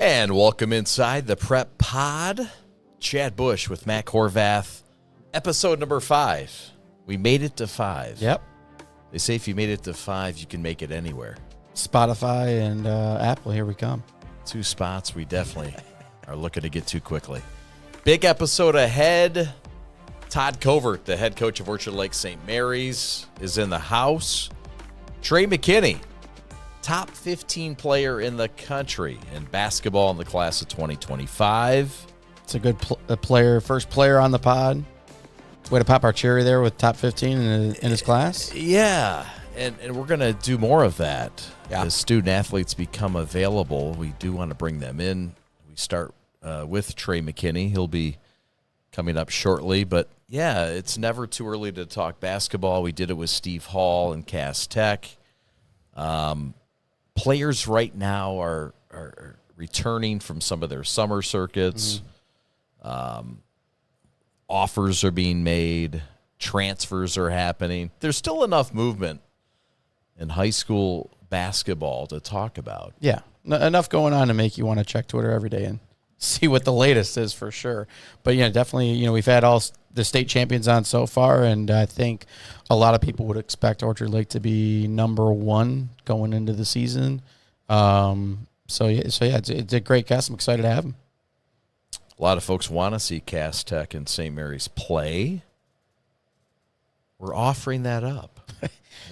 And welcome inside the Prep Pod. Chad Bush with Matt Horvath. Episode number 5. We made it to 5. Yep. They say if you made it to 5, you can make it anywhere. Spotify and Apple, here we come. 2 spots we definitely are looking to get to quickly. Big episode ahead. Todd Covert, the head coach of Orchard Lake St. Mary's, is in the house. Trey McKinney, top 15 player in the country in basketball in the class of 2025. It's a good player, first player on the pod. Way to pop our cherry there with top 15 in his class. Yeah, and we're going to do more of that. Yeah. As student athletes become available, we do want to bring them in. We start with Trey McKinney. He'll be coming up shortly. But, yeah, it's never too early to talk basketball. We did it with Steve Hall and Cass Tech. Players right now are returning from some of their summer circuits. Offers are being made. Transfers are happening. There's still enough movement in high school basketball to talk about. Yeah, enough going on to make you want to check Twitter every day and see what the latest is for sure. But, yeah, definitely, we've had all the state champions on so far, and I think a lot of people would expect Orchard Lake to be number 1 going into the season. It's a great guest. I'm excited to have him. A lot of folks want to see Cass Tech and St. Mary's play. We're offering that up.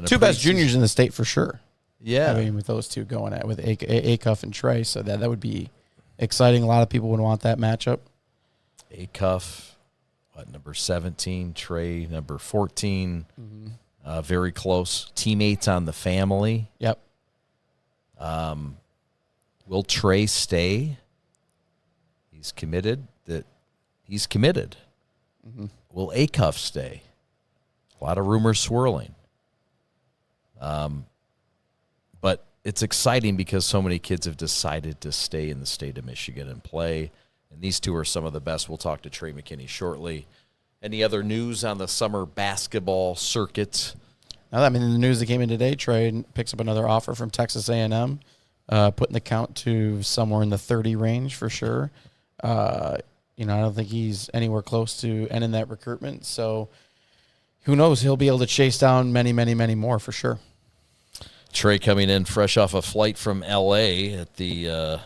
2 best juniors in the state for sure. Yeah. I mean, with those 2 going at with Acuff and Trey, so that would be exciting. A lot of people would want that matchup. Acuff, number 17, Trey, number 14. Very close. Teammates on the family. Yep. Will Trey stay? He's committed. He's committed. Will Acuff stay? A lot of rumors swirling. But it's exciting because so many kids have decided to stay in the state of Michigan and play. And these 2 are some of the best. We'll talk to Trey McKinney shortly. Any other news on the summer basketball circuit? Now, I mean, in the news that came in today, Trey picks up another offer from Texas A&M, putting the count to somewhere in the 30 range for sure. I don't think he's anywhere close to ending that recruitment. So who knows? He'll be able to chase down many, many, many more for sure. Trey coming in fresh off a flight from L.A. at the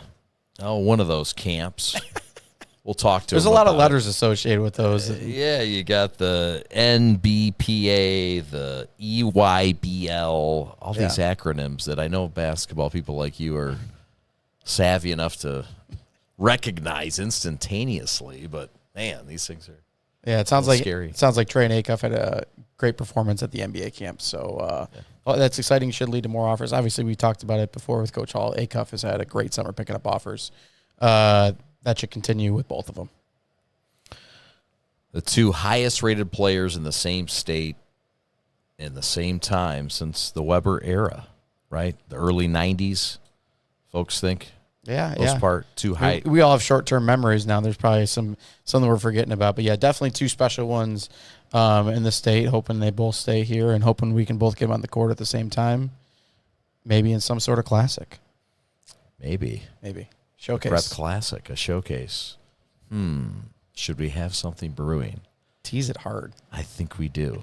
one of those camps. We'll talk to him. There's a lot of letters associated with those. Yeah, you got the NBPA, the EYBL, all these acronyms that I know basketball people like you are savvy enough to recognize instantaneously. But, man, these things are it sounds like scary. It sounds like Trey and Acuff had a great performance at the NBA camp. So that's exciting. Should lead to more offers. Obviously, we talked about it before with Coach Hall. Acuff has had a great summer picking up offers. That should continue with both of them. The 2 highest-rated players in the same state in the same time since the Weber era, right? The early 90s, folks think. Yeah, most part, 2 high. We all have short-term memories now. There's probably something we're forgetting about. But, yeah, definitely 2 special ones in the state, hoping they both stay here and hoping we can both get them on the court at the same time, maybe in some sort of classic. Maybe. Showcase. Prep Classic, a showcase. Should we have something brewing? Tease it hard. I think we do.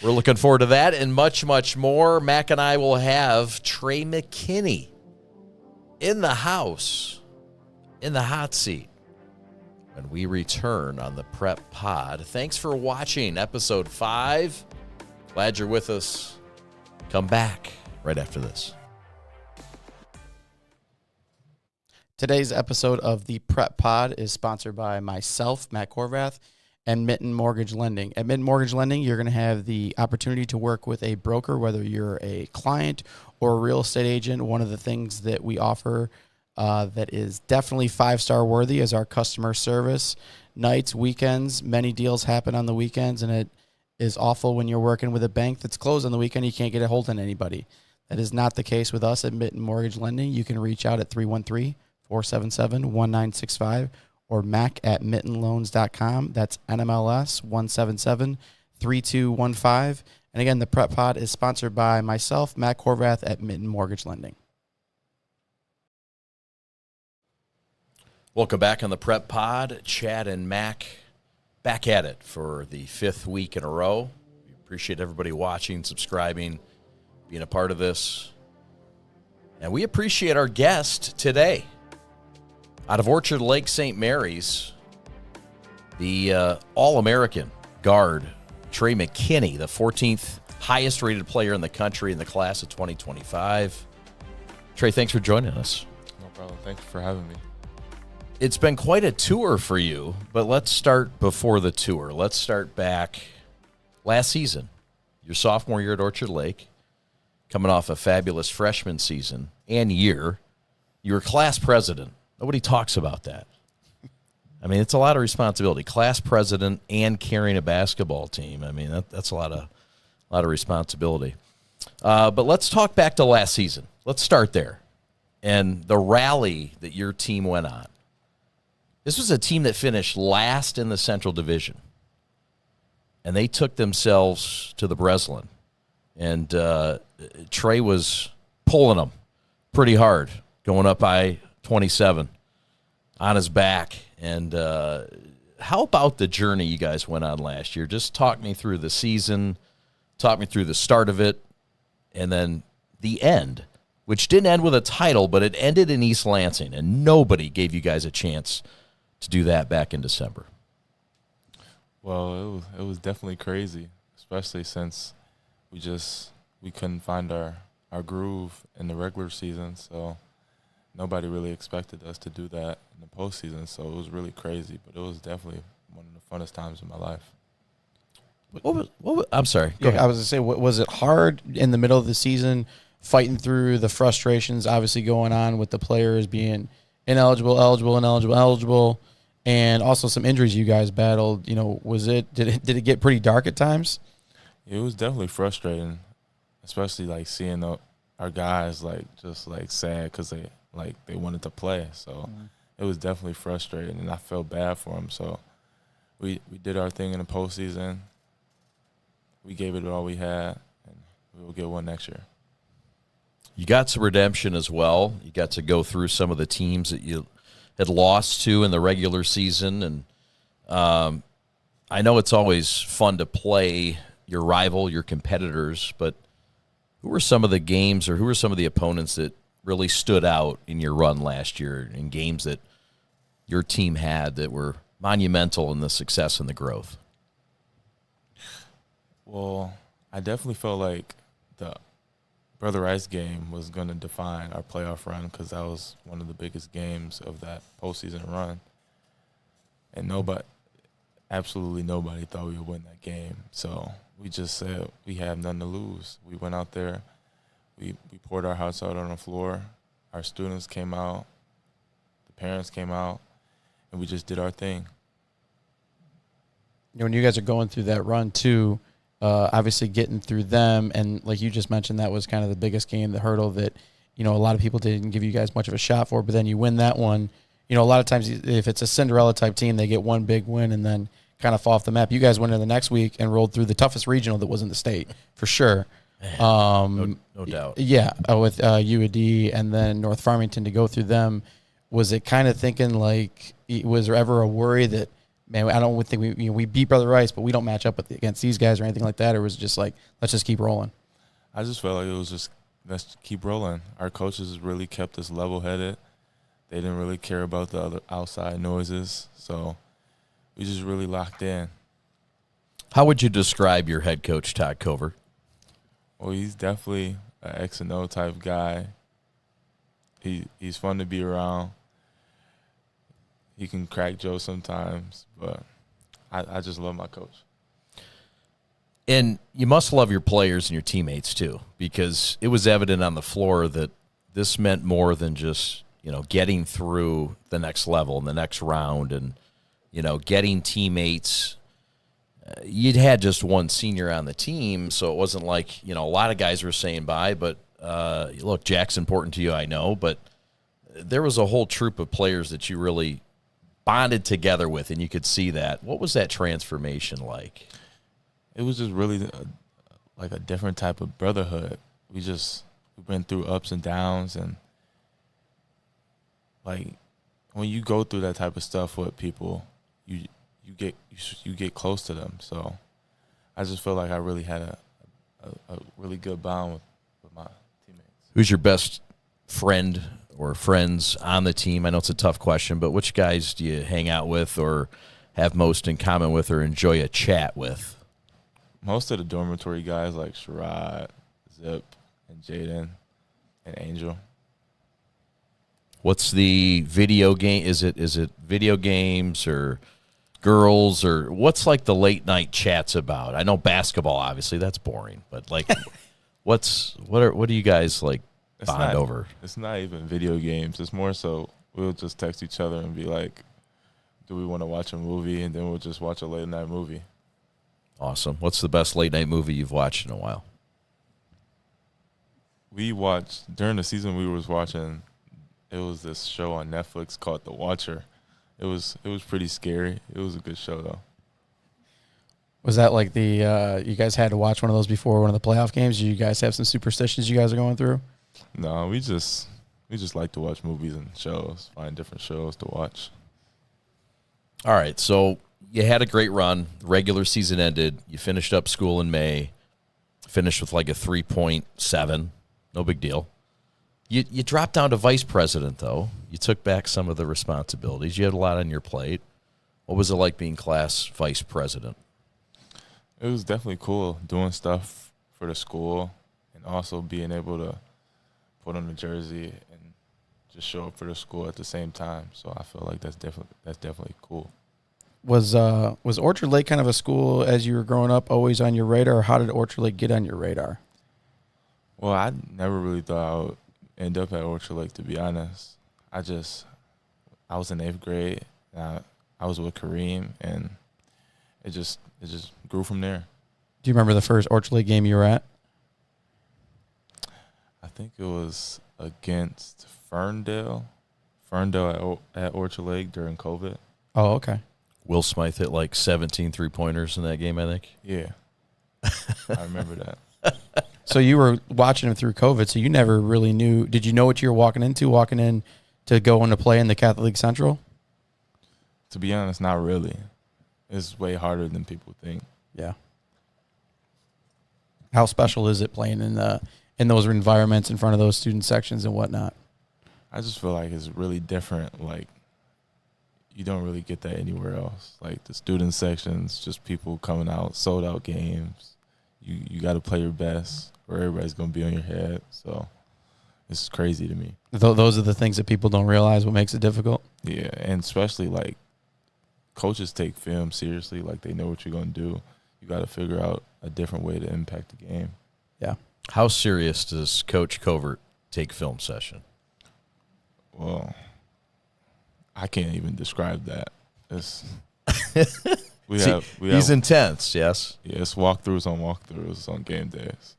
We're looking forward to that and much, much more. Mac and I will have Trey McKinney in the house, in the hot seat, when we return on the Prep Pod. Thanks for watching episode 5. Glad you're with us. Come back right after this. Today's episode of the Prep Pod is sponsored by myself, Matt Horvath, and Mitten Mortgage Lending. At Mitten Mortgage Lending, you're going to have the opportunity to work with a broker, whether you're a client or a real estate agent. One of the things that we offer that is definitely 5-star worthy is our customer service. Nights, weekends, many deals happen on the weekends, and it is awful when you're working with a bank that's closed on the weekend. You can't get a hold of anybody. That is not the case with us at Mitten Mortgage Lending. You can reach out at 313-477-1965 or mac@mittenloans.com. That's NMLS 177-3215. And again, the Prep Pod is sponsored by myself, Matt Horvath at Mitten Mortgage Lending. Welcome back on the Prep Pod. Chad and Mac back at it for the 5th week in a row. We appreciate everybody watching, subscribing, being a part of this. And we appreciate our guest today. Out of Orchard Lake St. Mary's, the All-American guard, Trey McKinney, the 14th highest-rated player in the country in the class of 2025. Trey, thanks for joining us. No problem. Thank you for having me. It's been quite a tour for you, but let's start before the tour. Let's start back last season, your sophomore year at Orchard Lake, coming off a fabulous freshman season and year. You were class president. Nobody talks about that. I mean, it's a lot of responsibility. Class president and carrying a basketball team. I mean, that's a lot of responsibility. But let's talk back to last season. Let's start there. And the rally that your team went on. This was a team that finished last in the Central Division. And they took themselves to the Breslin. And Trey was pulling them pretty hard, going up by 27 on his back. And how about the journey you guys went on last year? Just talk me through the season, talk me through the start of it, and then the end, which didn't end with a title, but it ended in East Lansing, and nobody gave you guys a chance to do that back in December. Well, it was definitely crazy, especially since we couldn't find our groove in the regular season, so nobody really expected us to do that in the postseason, so it was really crazy, but it was definitely one of the funnest times of my life. I'm sorry. Go ahead. I was going to say, was it hard in the middle of the season fighting through the frustrations obviously going on with the players being eligible, and also some injuries you guys battled? You know, did it get pretty dark at times? It was definitely frustrating, especially like seeing our guys just sad because they wanted to play. So it was definitely frustrating, and I felt bad for them. So we did our thing in the postseason. We gave it all we had, and we will get one next year. You got some redemption as well. You got to go through some of the teams that you had lost to in the regular season. And I know it's always fun to play your rival, your competitors, but who were some of the games or who were some of the opponents that really stood out in your run last year, in games that your team had that were monumental in the success and the growth? Well, I definitely felt like the Brother Rice game was going to define our playoff run because that was one of the biggest games of that postseason run. And absolutely nobody thought we would win that game. So we just said we have nothing to lose. We went out there. We poured our hearts out on the floor. Our students came out. The parents came out. And we just did our thing. You know, when you guys are going through that run, too, obviously getting through them, and like you just mentioned, that was kind of the biggest game, the hurdle that, you know, a lot of people didn't give you guys much of a shot for, but then you win that one. You know, a lot of times if it's a Cinderella-type team, they get one big win and then kind of fall off the map. You guys went in the next week and rolled through the toughest regional that was in the state, for sure. No doubt. Yeah, with UAD and then North Farmington to go through them. Was it kind of thinking like, was there ever a worry that, man, I don't think we beat Brother Rice, but we don't match up against these guys or anything like that? Or was it just like, let's just keep rolling? I just felt like it was just, let's keep rolling. Our coaches really kept us level-headed. They didn't really care about the other outside noises. So we just really locked in. How would you describe your head coach, Todd Covert? Well, he's definitely an X and O type guy. He's fun to be around. He can crack jokes sometimes, but I just love my coach. And you must love your players and your teammates too, because it was evident on the floor that this meant more than just, you know, getting through the next level and the next round and, you know, getting teammates. You'd had just one senior on the team, so it wasn't like, you know, a lot of guys were saying bye, but look, Jack's important to you, I know, but there was a whole troop of players that you really bonded together with, and you could see that. What was that transformation like? It was just really like a different type of brotherhood. We've been through ups and downs, and like when you go through that type of stuff with people, you get close to them. So I just feel like I really had a really good bond with my teammates. Who's your best friend or friends on the team? I know it's a tough question, but which guys do you hang out with or have most in common with or enjoy a chat with? Most of the dormitory guys like Sherrod, Zip, and Jaden, and Angel. What's the video game? Is it video games or girls, or what's like the late night chats about? I know basketball, obviously, that's boring, but like what do you guys like bond over? It's not even video games. It's more so we'll just text each other and be like, do we want to watch a movie? And then we'll just watch a late night movie. Awesome. What's the best late night movie you've watched in a while? We watched, during the season we was watching, it was this show on Netflix called The Watcher. It was pretty scary. It was a good show, though. Was that like the you guys had to watch one of those before one of the playoff games? Do you guys have some superstitions you guys are going through? No, we just like to watch movies and shows, find different shows to watch. All right, so you had a great run. The regular season ended. You finished up school in May. Finished with like a 3.7. No big deal. You dropped down to vice president, though. You took back some of the responsibilities. You had a lot on your plate. What was it like being class vice president? It was definitely cool doing stuff for the school and also being able to put on the jersey and just show up for the school at the same time. So I feel like that's definitely cool. Was Orchard Lake kind of a school as you were growing up always on your radar, or how did Orchard Lake get on your radar? Well, I never really thought I would end up at Orchard Lake, to be honest. I was in 8th grade, and I was with Kareem, and it just grew from there. Do you remember the first Orchard Lake game you were at? I think it was against Ferndale at Orchard Lake during COVID. Oh, okay. Will Smythe hit like 17 three-pointers in that game, I think. Yeah. I remember that. So you were watching him through COVID, so you never really knew. Did you know what you were walking in to go into play in the Catholic League Central? To be honest, not really. It's way harder than people think. Yeah. How special is it playing in those environments in front of those student sections and whatnot? I just feel like it's really different. Like, you don't really get that anywhere else. Like, the student sections, just people coming out, sold out games. You got to play your best, or everybody's going to be on your head. So it's crazy to me. Those are the things that people don't realize what makes it difficult. Yeah, and especially, like, coaches take film seriously. Like, they know what you're going to do. You got to figure out a different way to impact the game. Yeah. How serious does Coach Covert take film session? I can't even describe that. He's intense, yes? Yeah, it's walkthroughs on game days.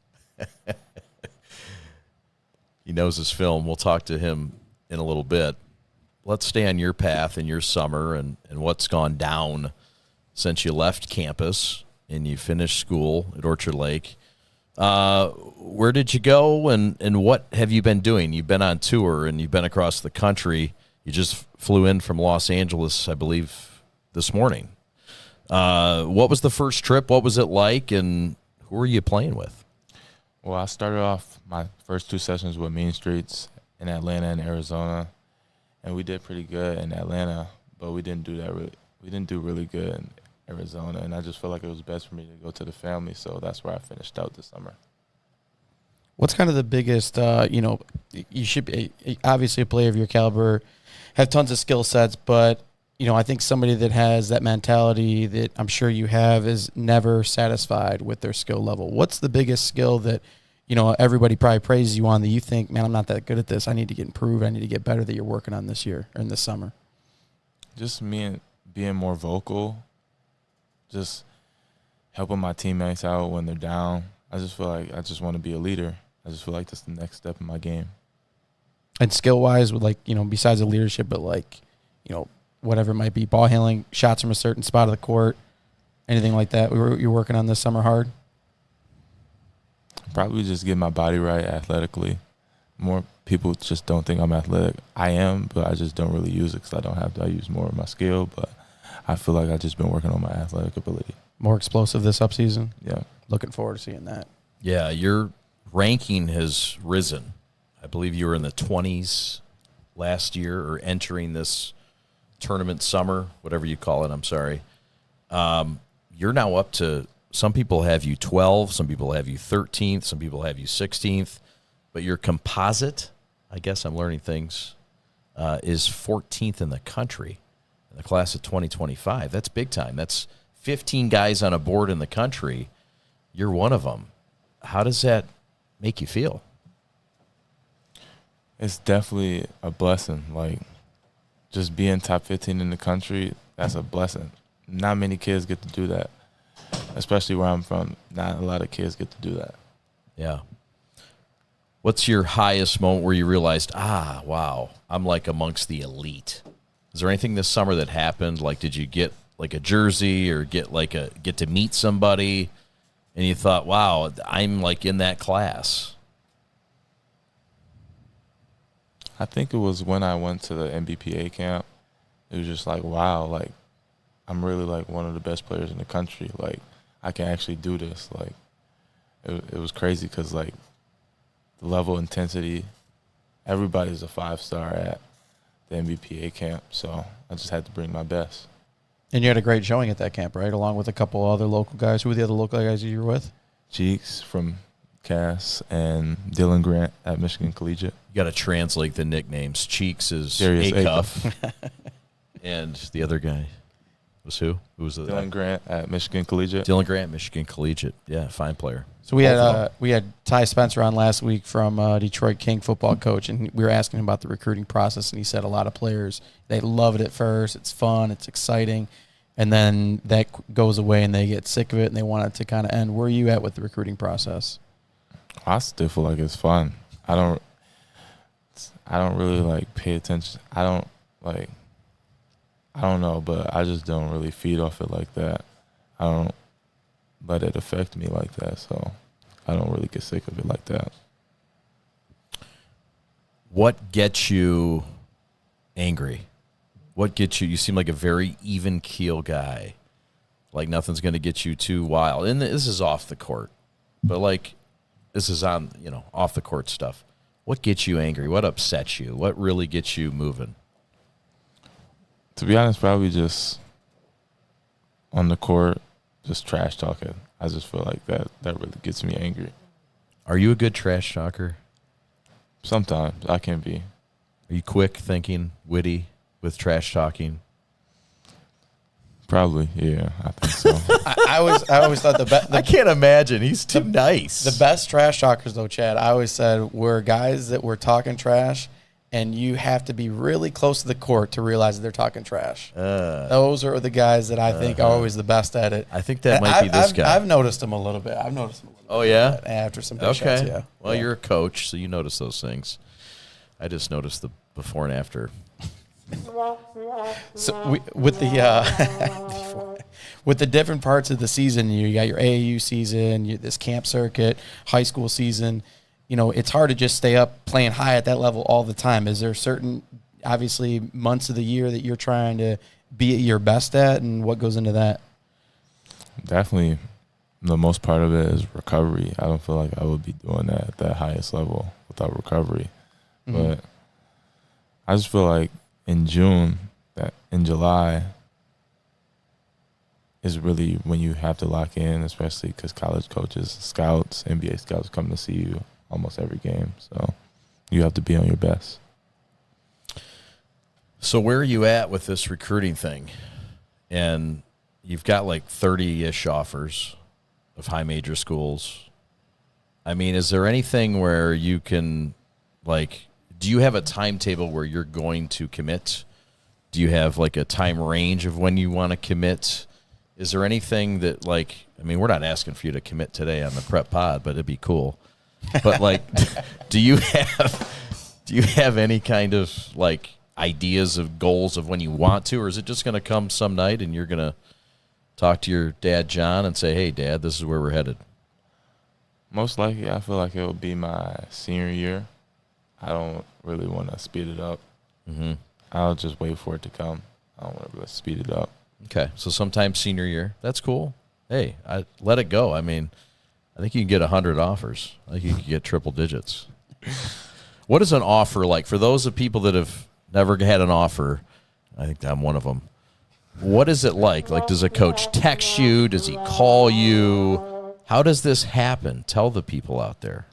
He knows his film. We'll talk to him in a little bit. Let's stay on your path in your summer and what's gone down since you left campus and you finished school at Orchard Lake. Where did you go and what have you been doing? You've been on tour and you've been across the country. You just flew in from Los Angeles, I believe, this morning. What was the first trip? What was it like? And who were you playing with? Well, I started off my first 2 sessions with Mean Streets in Atlanta and Arizona, and we did pretty good in Atlanta, but we didn't do really good in Arizona, and I just felt like it was best for me to go to the family, so that's where I finished out this summer. What's kind of the biggest, you should be obviously a player of your caliber, have tons of skill sets, but, I think somebody that has that mentality that I'm sure you have is never satisfied with their skill level. What's the biggest skill that, everybody probably praises you on that you think, man, I'm not that good at this. I need to get improved. I need to get better that you're working on this year or in this summer? Just me and being more vocal, just helping my teammates out when they're down. I just feel like I just want to be a leader. I just feel like that's the next step in my game. And skill-wise, with besides the leadership, but whatever it might be, ball handling, shots from a certain spot of the court, anything like that you're working on this summer hard? Probably just get my body right athletically more people just don't think I'm athletic. I am, but I just don't really use it because I don't have to. I use more of my skill, but I feel like I've just been working on my athletic ability. More explosive this upseason? Yeah. Looking forward to seeing that. Yeah, your ranking has risen. I believe you were in the 20s last year or entering this tournament summer, whatever you call it, I'm sorry. You're now up to, some people have you 12, some people have you 13th, some people have you 16th, but your composite, I guess I'm learning things, is 14th in the country in the class of 2025. That's big time. That's 15 guys on a board in the country. You're one of them. How does that make you feel? It's definitely a blessing. Like, just being top 15 in the country, that's a blessing. Not many kids get to do that, especially where I'm from. Not a lot of kids get to do that. Yeah. What's your highest moment where you realized, wow, I'm like amongst the elite? Is there anything this summer that happened? Like, did you get like a jersey or get to meet somebody and you thought, wow, I'm like in that class? I think it was when I went to the NBPA camp. It was just like, wow, like, I'm really like one of the best players in the country. Like, I can actually do this. Like, it was crazy because, like, the level of intensity, everybody's a 5-star at the NBPA camp. So I just had to bring my best. And you had a great showing at that camp, right? Along with a couple other local guys. Who were the other local guys you were with? Cheeks from Cass and Dylan Grant at Michigan Collegiate. You got to translate the nicknames. Cheeks is Darius A-Cuff. And the other guy was who? Who was the Dylan Grant at Michigan Collegiate. Dylan Grant, Michigan Collegiate. Yeah, fine player. So we had Ty Spencer on last week from Detroit King football coach, and we were asking him about the recruiting process, and he said a lot of players, they love it at first. It's fun. It's exciting. And then that goes away, and they get sick of it, and they want it to kind of end. Where are you at with the recruiting process? I still feel like it's fun. I don't really like pay attention. I don't know, but I just don't really feed off it like that. I don't let it affect me like that, so I don't really get sick of it like that. What gets you angry? What gets you? You seem like a very even keel guy. Like nothing's going to get you too wild. And this is off the court, but like this is on, off the court stuff. What gets you angry? What upsets you? What really gets you moving? To be honest, probably just on the court, just trash talking. I just feel like that really gets me angry. Are you a good trash talker? Sometimes I can be. Are you quick thinking, witty with trash talking? Probably, yeah, I think so. I always thought the best. I can't imagine. He's too nice. The best trash talkers, though, Chad, I always said were guys that were talking trash, and you have to be really close to the court to realize that they're talking trash. Those are the guys that I think are always the best at it. I think that might be this guy. I've noticed them a little bit. Oh, yeah? After some big shots, yeah. Well, you're a coach, so you notice those things. I just noticed the before and after. So with the different parts of the season, you got your AAU season, this camp circuit, high school season. It's hard to just stay up playing high at that level all the time. Is there certain, obviously, months of the year that you're trying to be at your best at, and what goes into that? Definitely, the most part of it is recovery. I don't feel like I would be doing that at that highest level without recovery. Mm-hmm. But I just feel like in July is really when you have to lock in, especially because college coaches, scouts, NBA scouts come to see you almost every game. So you have to be on your best. So where are you at with this recruiting thing? And you've got like 30-ish offers of high major schools. I mean, is there anything where you can, do you have a timetable where you're going to commit? Do you have like a time range of when you want to commit? Is there anything that we're not asking for you to commit today on the Prep Pod, but it'd be cool. But do you have any kind of ideas of goals of when you want to, or is it just going to come some night and you're going to talk to your dad, John, and say, hey, Dad, this is where we're headed? Most likely, I feel like it will be my senior year. I don't really want to speed it up. Mm-hmm. I'll just wait for it to come. I don't want to really speed it up. Okay, so sometime senior year. That's cool. Hey, I let it go. I mean, I think you can get 100 offers. I think you can get triple digits. What is an offer like for those of people that have never had an offer? I think I'm one of them. What is it like? Like, does a coach text you? Does he call you? How does this happen? Tell the people out there.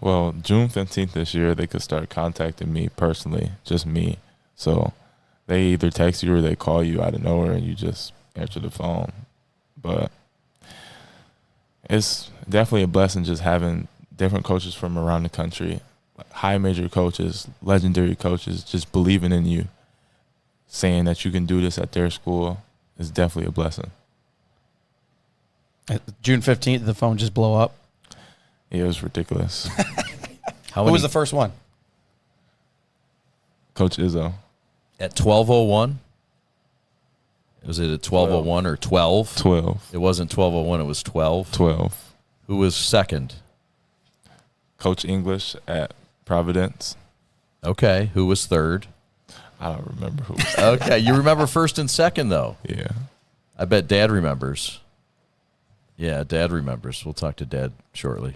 Well, June 15th this year, they could start contacting me personally, just me. So they either text you or they call you out of nowhere and you just answer the phone. But it's definitely a blessing just having different coaches from around the country, high major coaches, legendary coaches, just believing in you, saying that you can do this at their school is definitely a blessing. June 15th, the phone just blow up. It was ridiculous. Who was the first one? Coach Izzo. At 12:01? Was it at 12:01 or 12? 12. It wasn't 12:01, it was 12. 12. Who was second? Coach English at Providence. Okay. Who was third? I don't remember who was Okay. You remember first and second, though. Yeah. I bet Dad remembers. Yeah, Dad remembers. We'll talk to Dad shortly.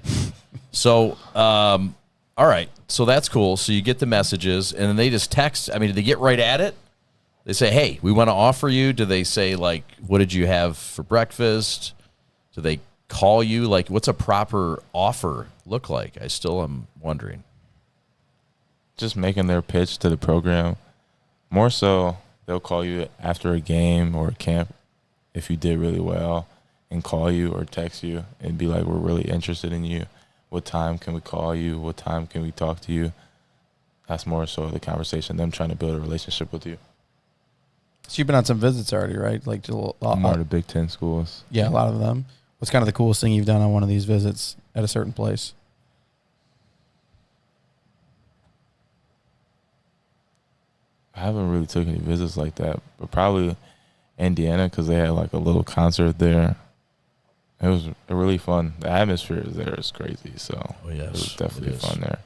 So, all right. So that's cool. So you get the messages, and then they just text. I mean, do they get right at it? They say, hey, we want to offer you. Do they say, like, what did you have for breakfast? Do they call you? Like, what's a proper offer look like? I still am wondering. Just making their pitch to the program. More so, they'll call you after a game or a camp if you did really well and call you or text you and be like, we're really interested in you. What time can we call you? What time can we talk to you? That's more so the conversation, them trying to build a relationship with you. So you've been on some visits already, right? Like to More of the Big Ten schools. Yeah, a lot of them. What's kind of the coolest thing you've done on one of these visits at a certain place? I haven't really took any visits like that, but probably Indiana because they had like a little concert there. It was really fun. The atmosphere there is crazy, so it was definitely fun there.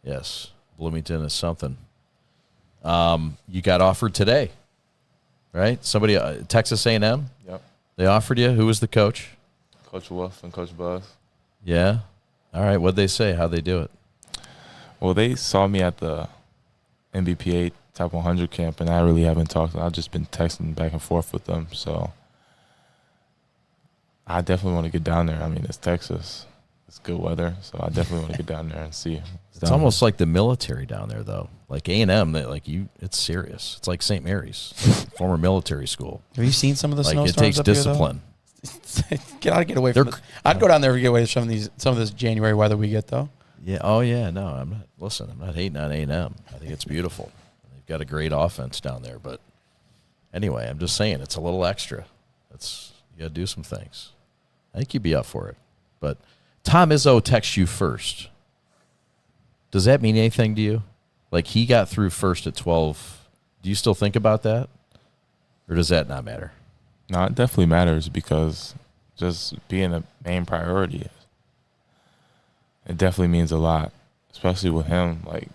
Yes, Bloomington is something. You got offered today, right? Somebody, Texas A&M? Yep. They offered you? Who was the coach? Coach Wolf and Coach Buzz. Yeah? All right, what'd they say? How'd they do it? Well, they saw me at the NBPA Top 100 camp, and I really haven't talked. I've just been texting back and forth with them, so I definitely want to get down there. I mean, it's Texas. It's good weather, so I definitely want to get down there and see. It's almost like the military down there, though. Like A&M, it's serious. It's like St. Mary's, former military school. Have you seen some of the snowstorms? It takes up discipline. Get away from it. I'd go down there to get away from some of this January weather we get, though. Yeah. Oh, yeah. No, I'm not. Listen, I'm not hating on A&M. I think it's beautiful. They've got a great offense down there. But anyway, I'm just saying it's a little extra. You got to do some things. I think you'd be up for it. But Tom Izzo texts you first. Does that mean anything to you? Like he got through first at 12. Do you still think about that? Or does that not matter? No, it definitely matters because just being a main priority, it definitely means a lot, especially with him. Like,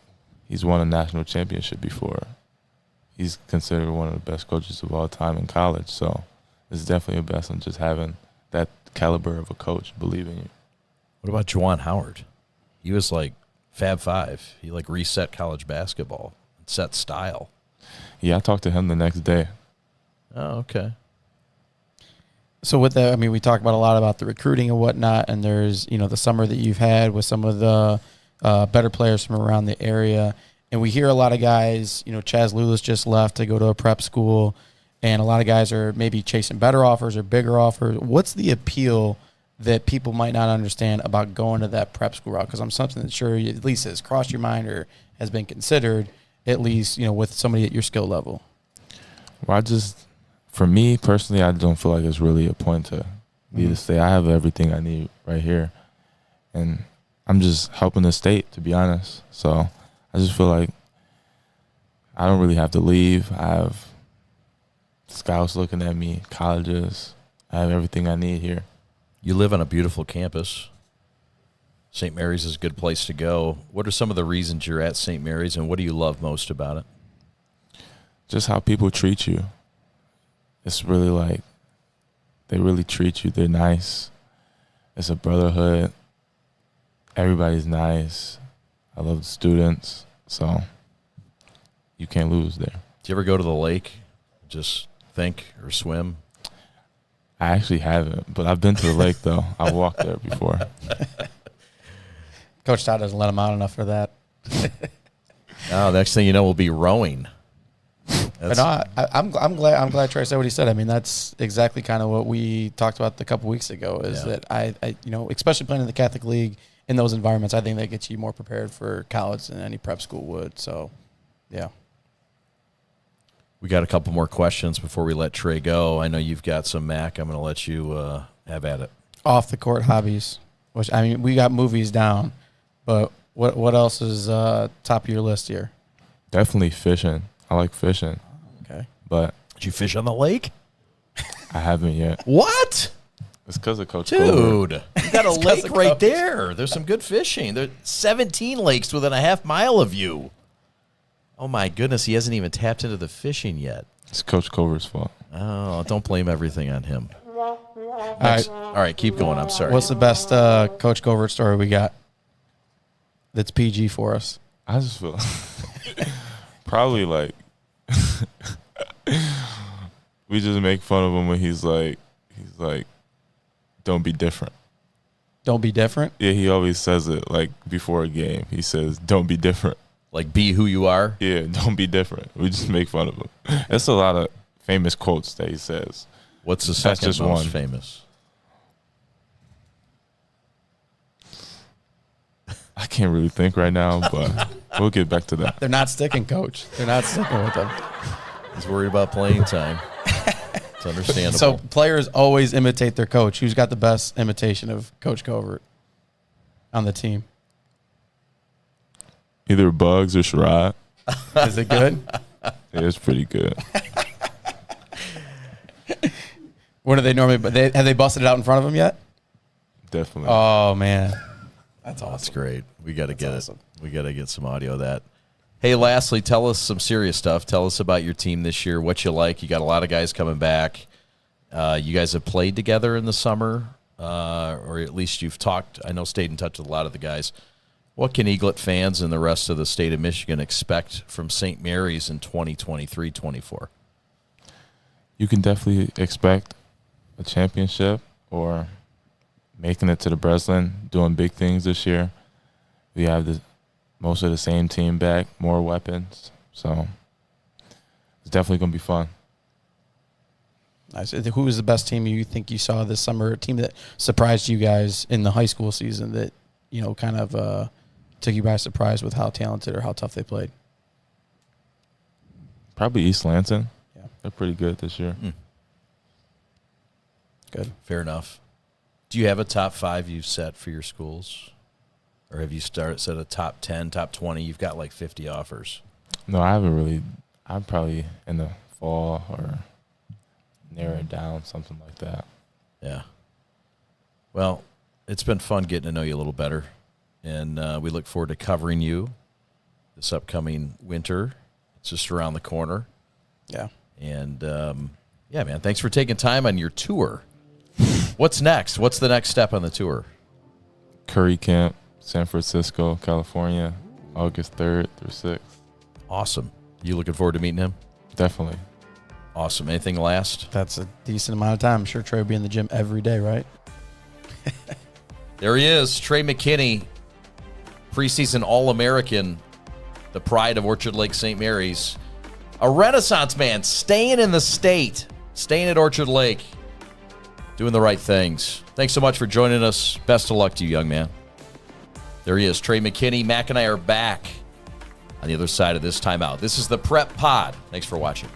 he's won a national championship before. He's considered one of the best coaches of all time in college. So it's definitely a blessing just having that caliber of a coach believe in you. What about Juwan Howard? He was like Fab Five. He like reset college basketball and set style. Yeah, I talked to him the next day. Oh, okay. So with that, I mean, we talk about a lot about the recruiting and whatnot, and there's, the summer that you've had with some of the better players from around the area. And we hear a lot of guys, Chaz Lulis just left to go to a prep school, and a lot of guys are maybe chasing better offers or bigger offers. What's the appeal that people might not understand about going to that prep school route? Because I'm something that sure at least has crossed your mind or has been considered, at least, with somebody at your skill level. Well, for me personally, I don't feel like it's really a point to me to say I have everything I need right here. And I'm just helping the state, to be honest. So I just feel like I don't really have to leave. I have scouts looking at me, colleges. I have everything I need here. You live on a beautiful campus. St. Mary's is a good place to go. What are some of the reasons you're at St. Mary's, and what do you love most about it? Just how people treat you. It's really like they really treat you. They're nice. It's a brotherhood. Everybody's nice. I love the students. So you can't lose there. Do you ever go to the lake, just think or swim? I actually haven't, but I've been to the lake, though. I've walked there before. Coach Todd doesn't let him out enough for that. Oh, next thing you know, we'll be rowing. But no, I'm glad Trey said what he said. I mean, that's exactly kind of what we talked about a couple weeks ago. Is that I especially playing in the Catholic League in those environments, I think that gets you more prepared for college than any prep school would. So, yeah. We got a couple more questions before we let Trey go. I know you've got some, Mac. I'm going to let you have at it. Off the court hobbies, which I mean, we got movies down, but what else is top of your list here? Definitely fishing. I like fishing. Okay. But did you fish on the lake? I haven't yet. What? It's because of Coach Covert. Dude, you got a lake right there. There's some good fishing. There's 17 lakes within a half mile of you. Oh, my goodness. He hasn't even tapped into the fishing yet. It's Coach Covert's fault. Oh, don't blame everything on him. All right, keep going. I'm sorry. What's the best Coach Covert story we got that's PG for us? I just feel probably like we just make fun of him when he's like, don't be different. Don't be different? Yeah, he always says it like before a game. He says, don't be different. Like, be who you are? Yeah, don't be different. We just make fun of him. That's a lot of famous quotes that he says. What's the second just most one. famous? I can't really think right now, but we'll get back to that. They're not sticking, Coach. They're not sticking with them. He's worried about playing time. It's understandable. So players always imitate their coach. Who's got the best imitation of Coach Covert on the team? Either Bugs or Sherrod. Is it good? It's pretty good. When do they normally? But have they busted it out in front of him yet? Definitely. Oh man, that's awesome. That's great. We got to get awesome. it. We got to get some audio of that. Hey, lastly, tell us some serious stuff. Tell us about your team this year, what you like. You got a lot of guys coming back. You guys have played together in the summer, or at least you've talked. I know, stayed in touch with a lot of the guys. What can Eaglet fans and the rest of the state of Michigan expect from St. Mary's in 2023-24? You can definitely expect a championship or making it to the Breslin, doing big things this year. We have most of the same team back, more weapons. So it's definitely going to be fun. Nice. Who was the best team you think you saw this summer? A team that surprised you guys in the high school season that, kind of took you by surprise with how talented or how tough they played? Probably East Lansing. Yeah. They're pretty good this year. Good. Fair enough. Do you have a top 5 you've set for your schools? Or have you set a top 10, top 20? You've got like 50 offers. No, I haven't really. I'm probably in the fall or narrow it down, something like that. Yeah. Well, it's been fun getting to know you a little better. And we look forward to covering you this upcoming winter. It's just around the corner. Yeah. And, yeah, man, thanks for taking time on your tour. What's next? What's the next step on the tour? Curry Camp, San Francisco, California, August 3rd through 6th. Awesome. You looking forward to meeting him? Definitely. Awesome. Anything last? That's a decent amount of time. I'm sure Trey will be in the gym every day, right? There he is, Trey McKinney, preseason All-American, the pride of Orchard Lake St. Mary's. A Renaissance man, staying in the state, staying at Orchard Lake, doing the right things. Thanks so much for joining us. Best of luck to you, young man. There he is, Trey McKinney. Mac and I are back on the other side of this timeout. This is the Prep Pod. Thanks for watching.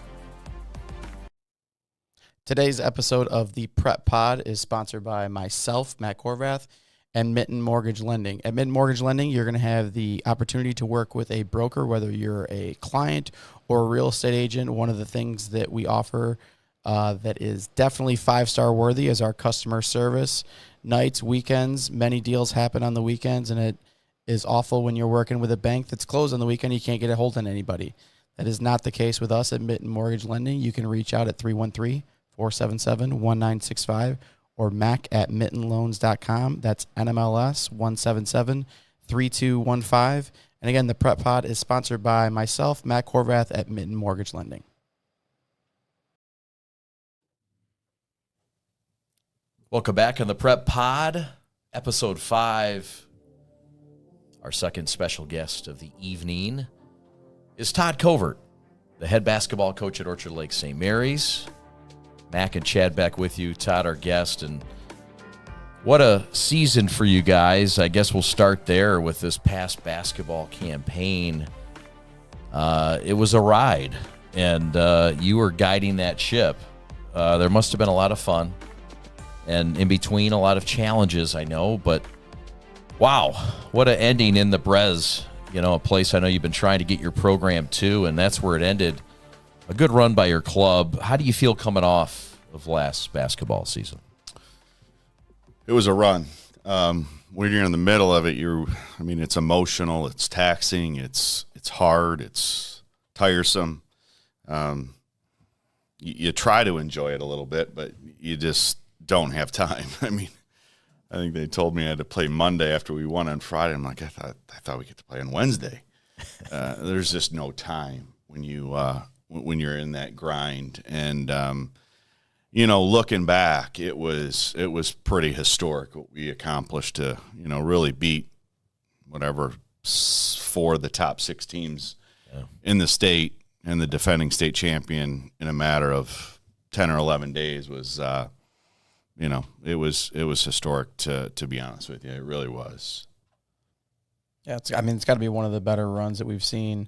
Today's episode of the Prep Pod is sponsored by myself, Matt Corvath, and Mitten Mortgage Lending. At Mitten Mortgage Lending, you're going to have the opportunity to work with a broker, whether you're a client or a real estate agent. One of the things that we offer that is definitely 5-star worthy is our customer service. nights, weekends. Many deals happen on the weekends, and it is awful when you're working with a bank that's closed on the weekend. You can't get a hold on anybody. That is not the case with us at Mitten Mortgage Lending. You can reach out at 313-477-1965 or mac@mittenloans.com. That's NMLS 177-3215. And again, the Prep Pod is sponsored by myself, Matt Corvath at Mitten Mortgage Lending. Welcome back on the Prep Pod, episode 5. Our second special guest of the evening is Todd Covert, the head basketball coach at Orchard Lake St. Mary's. Mac and Chad back with you. Todd, our guest, and what a season for you guys. I guess we'll start there with this past basketball campaign. It was a ride, and you were guiding that ship. There must have been a lot of fun, and in between, a lot of challenges, I know, but wow, what an ending in the Brez, a place I know you've been trying to get your program to, and that's where it ended. A good run by your club. How do you feel coming off of last basketball season? It was a run. When you're in the middle of it, it's emotional, it's taxing, it's hard, it's tiresome. You try to enjoy it a little bit, but you just don't have time. I think they told me I had to play Monday after we won on Friday. I'm like, I thought we get to play on Wednesday. There's just no time when you're in that grind. And looking back, it was pretty historic what we accomplished to really beat whatever 4 of the top 6 teams in the state and the defending state champion in a matter of 10 or 11 days was. It was historic to be honest with you. It really was. Yeah, it's got to be one of the better runs that we've seen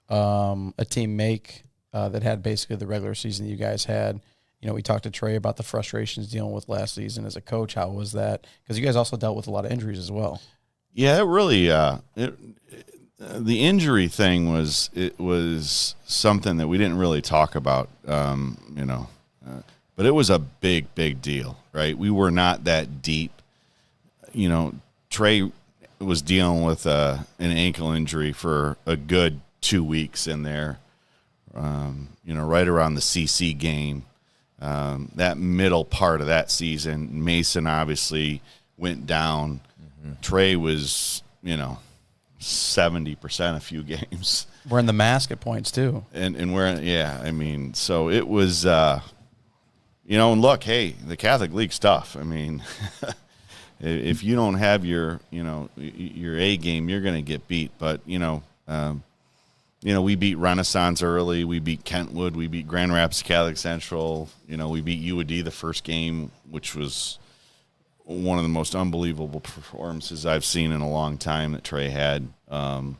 a team make that had basically the regular season that you guys had. We talked to Trey about the frustrations dealing with last season as a coach. How was that? Because you guys also dealt with a lot of injuries as well. Yeah, it really the injury thing was something that we didn't really talk about. But it was a big, big deal, right? We were not that deep. Trey was dealing with an ankle injury for a good 2 weeks in there, right around the CC game. That middle part of that season, Mason obviously went down. Mm-hmm. Trey was, 70% a few games. Wearing the mask at points too. And wearing, so it was and look, hey, the Catholic League's tough. If you don't have your A game, you're going to get beat. But, we beat Renaissance early. We beat Kentwood. We beat Grand Rapids Catholic Central. We beat UAD the first game, which was one of the most unbelievable performances I've seen in a long time that Trey had. We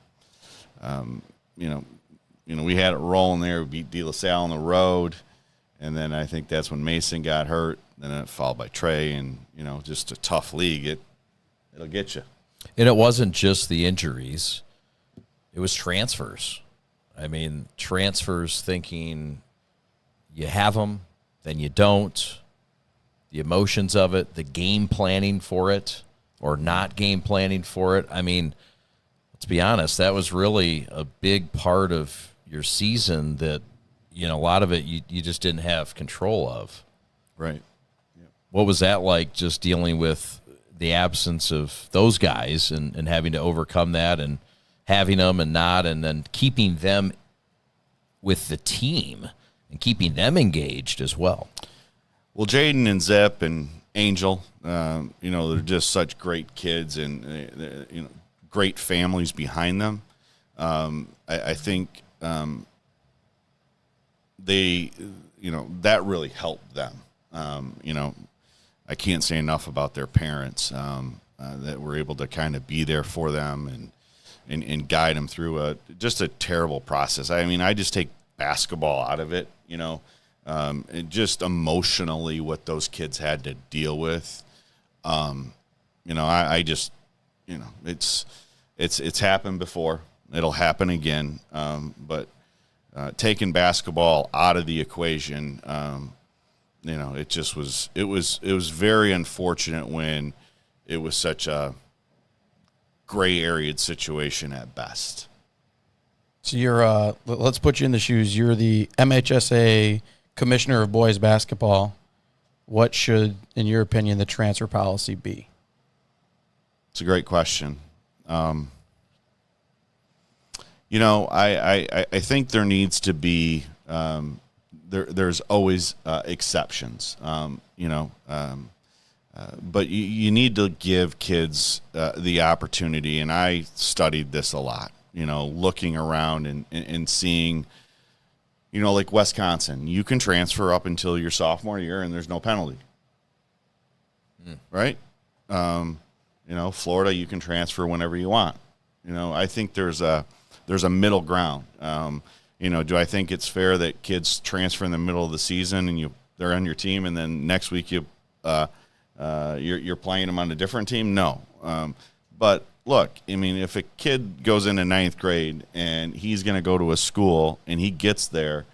had it rolling there. We beat De La Salle on the road. And then I think that's when Mason got hurt. Then it followed by Trey, and just a tough league. It'll get you. And it wasn't just the injuries; it was transfers. Transfers thinking you have them, then you don't. The emotions of it, the game planning for it, or not game planning for it. Let's be honest. That was really a big part of your season that. A lot of it you just didn't have control of. Right. Yep. What was that like, just dealing with the absence of those guys and having to overcome that and having them and not, and then keeping them with the team and keeping them engaged as well? Well, Jaden and Zip and Angel, they're just such great kids and, great families behind them. I think they, that really helped them. I can't say enough about their parents that were able to kind of be there for them and guide them through just a terrible process. I just take basketball out of it, and just emotionally what those kids had to deal with. I just, it's happened before. It'll happen again. But taking basketball out of the equation, it was very unfortunate when it was such a gray area situation at best. So you're, let's put you in the shoes. You're the MHSA commissioner of boys basketball. What should, in your opinion, the transfer policy be? It's a great question. I think there needs to be there's always exceptions, but you need to give kids the opportunity. And I studied this a lot, looking around and seeing, like Wisconsin, you can transfer up until your sophomore year and there's no penalty, right? Florida, you can transfer whenever you want. I think there's a middle ground. Do I think it's fair that kids transfer in the middle of the season and they're on your team and then next week you're playing them on a different team? No. But look, if a kid goes into ninth grade and he's going to go to a school and he gets there,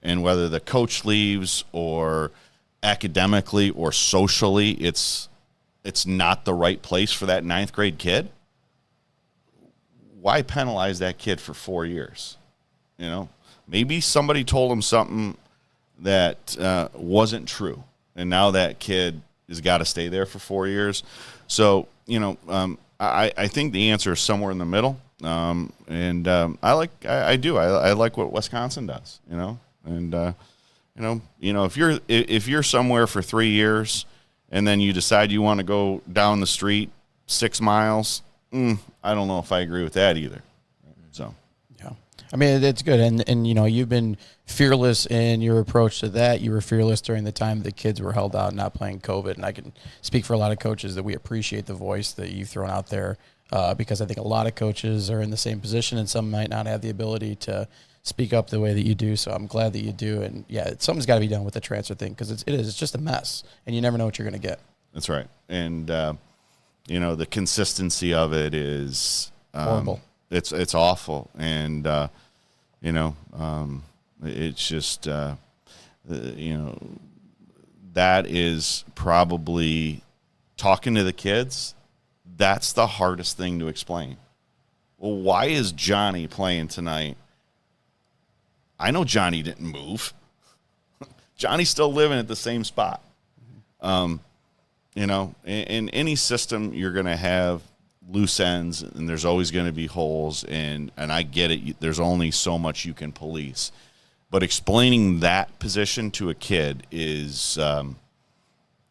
and whether the coach leaves or academically or socially, it's not the right place for that ninth grade kid, why penalize that kid for 4 years? Maybe somebody told him something that wasn't true, and now that kid has got to stay there for 4 years. So, I think the answer is somewhere in the middle. I like what Wisconsin does, and if you're somewhere for 3 years and then you decide you want to go down the street 6 miles, I don't know if I agree with that either. So, yeah, it's good. And you've been fearless in your approach to that. You were fearless during the time the kids were held out, not playing COVID. And I can speak for a lot of coaches that we appreciate the voice that you've thrown out there, because I think a lot of coaches are in the same position and some might not have the ability to speak up the way that you do. So I'm glad that you do. And yeah, something's got to be done with the transfer thing, because it's just a mess and you never know what you're going to get. That's right. And, the consistency of it is horrible. It's awful. And, it's just, that is probably talking to the kids. That's the hardest thing to explain. Well, why is Johnny playing tonight? I know Johnny didn't move. Johnny's still living at the same spot. In any system, you're going to have loose ends, and there's always going to be holes, and I get it. There's only so much you can police. But explaining that position to a kid is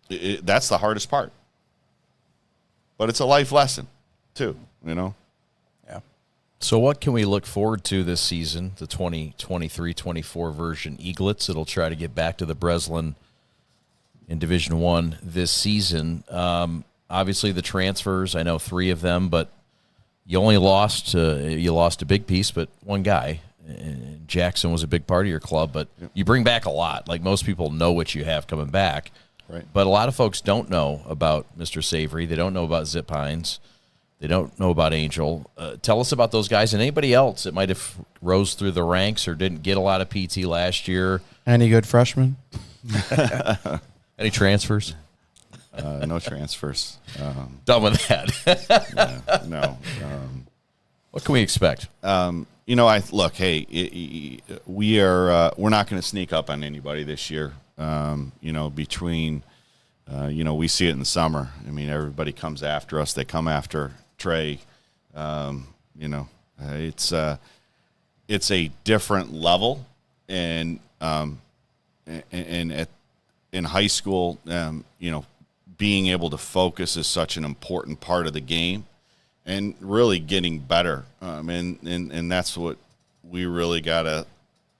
that's the hardest part. But it's a life lesson, too, Yeah. So what can we look forward to this season, the 2023-24 version Eaglets? It'll try to get back to the Breslin in Division I this season. Obviously, the transfers, I know 3 of them, but you only lost a big piece, but one guy. And Jackson was a big part of your club, but you bring back a lot. Like, most people know what you have coming back. Right. But a lot of folks don't know about Mr. Savory. They don't know about Zip Hines. They don't know about Angel. Tell us about those guys and anybody else that might have rose through the ranks or didn't get a lot of PT last year. Any good freshmen? Any transfers? No transfers. Done with that. No. What can we expect? We're not going to sneak up on anybody this year. Between, we see it in the summer. Everybody comes after us. They come after Trey. It's a different level, and in high school, being able to focus is such an important part of the game, and really getting better. And that's what we really got to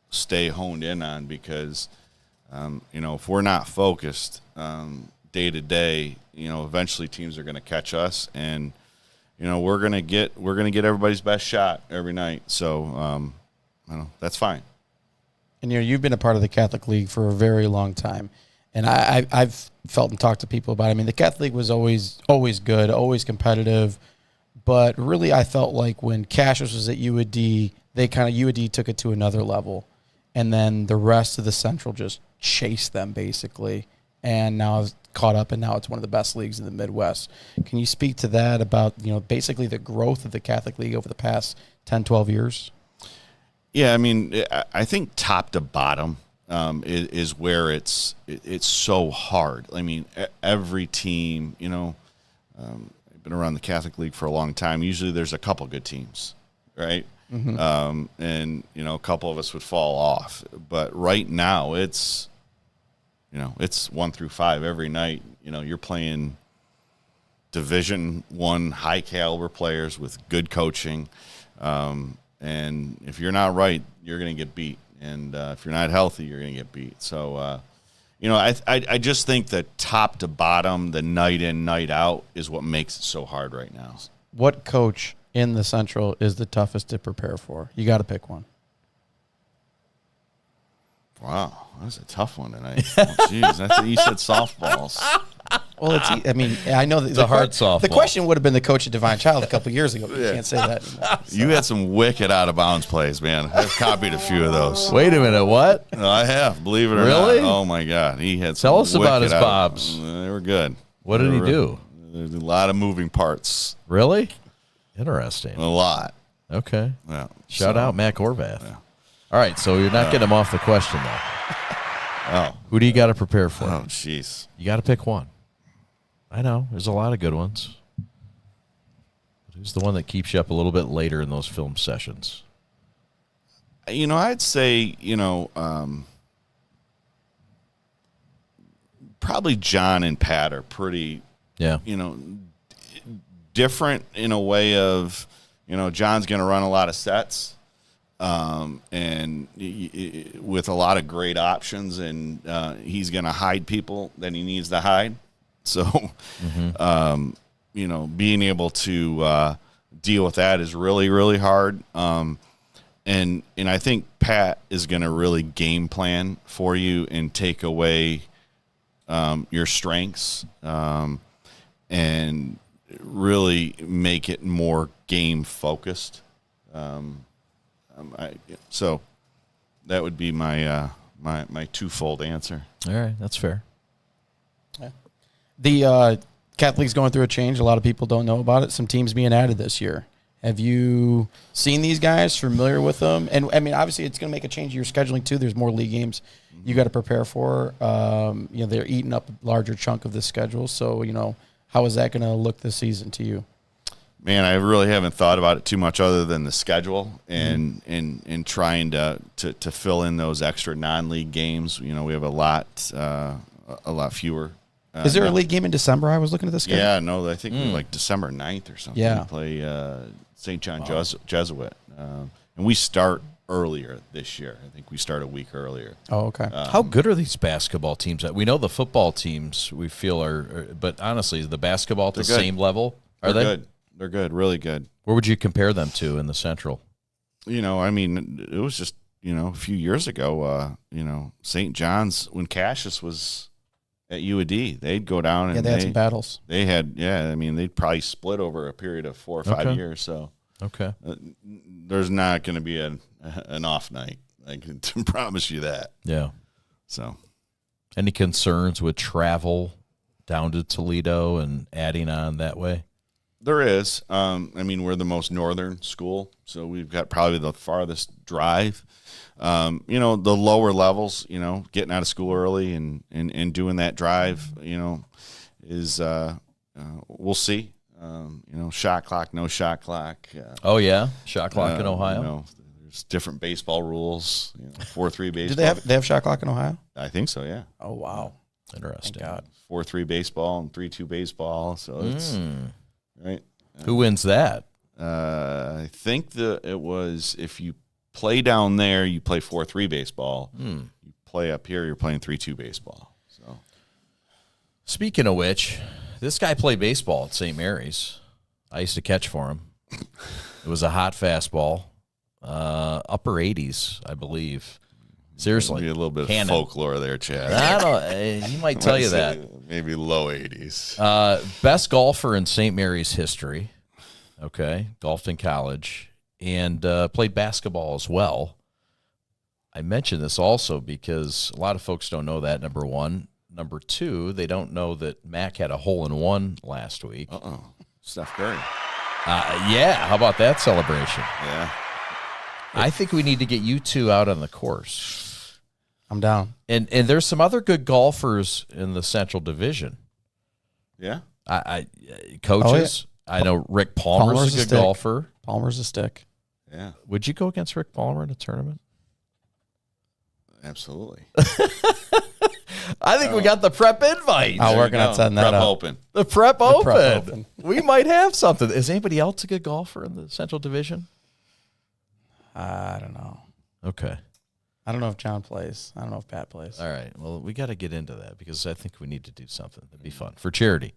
stay honed in on, because if we're not focused day to day, eventually teams are going to catch us, and we're going to get everybody's best shot every night. So that's fine. And you've been a part of the Catholic League for a very long time, and I've felt and talked to people about it. The Catholic League was always good, always competitive, but really I felt like when Cassius was at UAD, UAD took it to another level, and then the rest of the Central just chased them basically. And now caught up, and now it's one of the best leagues in the Midwest. Can you speak to that about, basically the growth of the Catholic League over the past 10, 12 years? Yeah, I mean, I think top to bottom is where it's so hard. I mean, every team, I've been around the Catholic League for a long time. Usually there's a couple good teams, right? Mm-hmm. And, a couple of us would fall off. But right now it's 1 through 5 every night. You're playing Division I high caliber players with good coaching. And if you're not right, you're going to get beat. And if you're not healthy, you're going to get beat. So, I just think that top to bottom, the night in, night out is what makes it so hard right now. What coach in the Central is the toughest to prepare for? You got to pick one. Wow, that's a tough one tonight. Jeez, I thought you said softballs. Well, I know that it's a hard softball. The question would have been the coach of Divine Child a couple years ago, but you can't say that anymore. So. You had some wicked out of bounds plays, man. I've copied a few of those. Wait a minute, what? No, I have, believe it or really? not. Oh my God, he had. Tell us about his bobs. They were good. What did he do? There's a lot of moving parts. Really? Interesting. A lot. Okay. Yeah. Shout out Matt Horvath. Yeah. All right, so you're not getting him off the question though. Oh, who do you got to prepare for? Oh, jeez. You got to pick one. I know. There's a lot of good ones. Who's the one that keeps you up a little bit later in those film sessions? I'd say, probably John and Pat are pretty, different in a way of, John's going to run a lot of sets. And with a lot of great options, and he's going to hide people that he needs to hide. So, being able to deal with that is really, really hard. And I think Pat is going to really game plan for you and take away your strengths and really make it more game focused. So that would be my my twofold answer. All right, that's fair. Yeah. The Catholic's going through a change. A lot of people don't know about it. Some teams being added this year. Have you seen these guys? Familiar with them? And I mean, obviously, it's going to make a change in your scheduling too. There's more league games you got to prepare for. They're eating up a larger chunk of the schedule. So how is that going to look this season to you? Man, I really haven't thought about it too much other than the schedule and trying to fill in those extra non-league games. We have a lot fewer. Is there a league game in December? I was looking at the schedule. Yeah, no, I think like December 9th or something. Yeah. We play St. John Jesuit. And we start earlier this year. I think we start a week earlier. Oh, okay. How good are these basketball teams? We know the football teams we feel are but honestly, the basketball at the same level? Are they? Good. They're good, really good. Where would you compare them to in the Central? It was just, a few years ago, St. John's, when Cassius was at UAD, they'd go down and they had some battles. They had, they'd probably split over a period of 4 or 5 years. So okay, there's not going to be an off night. I can promise you that. Yeah. So, any concerns with travel down to Toledo and adding on that way? There is. We're the most northern school, so we've got probably the farthest drive. The lower levels, getting out of school early and doing that drive, is we'll see. Shot clock, no shot clock. Oh yeah, shot clock in Ohio. There's different baseball rules. 4-3 baseball. Do they have shot clock in Ohio? I think so. Yeah. Oh wow, interesting. Thank God. 4-3 baseball and 3-2 baseball. So it's right. Who wins that? I think it was if you play down there, you play 4-3 baseball. You play up here, you're playing 3-2 baseball. So, speaking of which, this guy played baseball at St. Mary's. I used to catch for him. It was a hot fastball, upper 80s, I believe. Seriously, maybe a little bit of folklore there, Chad. He might tell you that. Maybe low 80s. Best golfer in St. Mary's history. Okay, golfed in college and played basketball as well. I mention this also because a lot of folks don't know that. Number one, Number two, they don't know that Mac had a hole-in-one last week. Steph Curry. Yeah, how about that celebration? Yeah. I think we need to get you two out on the course. I'm down. And there's some other good golfers in the Central Division. Yeah. Coaches. I know Rick Palmer's a good golfer. Palmer's a stick. Yeah. Would you go against Rick Palmer in a tournament? Absolutely. I think we got the prep invite. I'll work on setting that Prep up. Open. The prep open. Prep open. We might have something. Is anybody else a good golfer in the Central Division? I don't know. Okay. I don't know if John plays. I don't know if Pat plays. All right. Well, we got to get into that because I think we need to do something. That'd be fun for charity.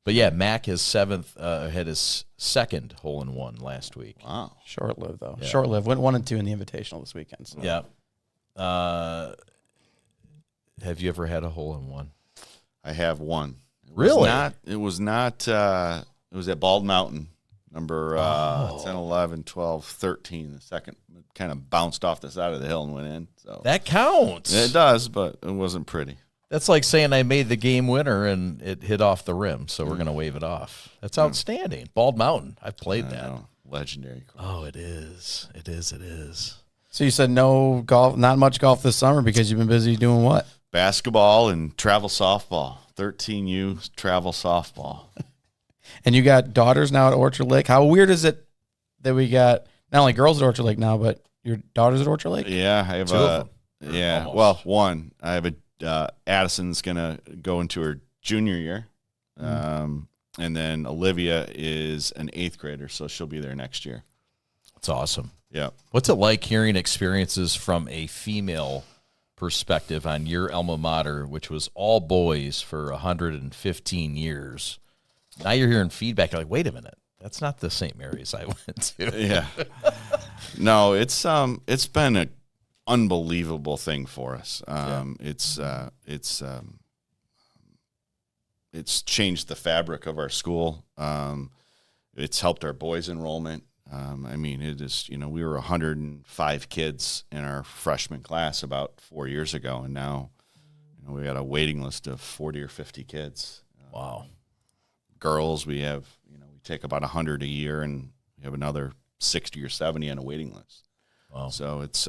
But yeah, Mac is had his second hole-in-one last week. Wow. Short-lived, though. Yeah. Short-lived. Went 1 and 2 in the Invitational this weekend. So. Yeah. Have you ever had a hole-in-one? I have one. Really? It was not. It was at Bald Mountain, number 10, 11, 12, 13. The second kind of bounced off the side of the hill and went in. So That counts. it does, but it wasn't pretty. That's like saying I made the game winner and it hit off the rim, so we're going to wave it off. That's outstanding. Bald Mountain. I've played I that. know. Legendary. Oh, it is. It is. It is. So you said no golf, not much golf this summer because you've been busy doing what? Basketball and travel softball. 13U travel softball. And you got daughters now at Orchard Lake. How weird is it that we got not only girls at Orchard Lake now, but your daughters at Orchard Lake? Yeah, I have Two of them. Yeah, Almost. well, one. I have Addison's gonna go into her junior year, and then Olivia is an 8th grader, so she'll be there next year. That's awesome. Yeah. What's it like hearing experiences from a female perspective on your alma mater, which was all boys for 115 years? Now you're hearing feedback. You're like, wait a minute, that's not the St. Mary's I went to. Yeah. No, it's been an unbelievable thing for us. It's changed the fabric of our school. It's helped our boys' enrollment. I mean, it is, we were 105 kids in our freshman class about 4 years ago, and now we got a waiting list of 40 or 50 kids. Wow. Girls, we have, we take about 100 a year, and we have another 60 or 70 on a waiting list. Wow. So it's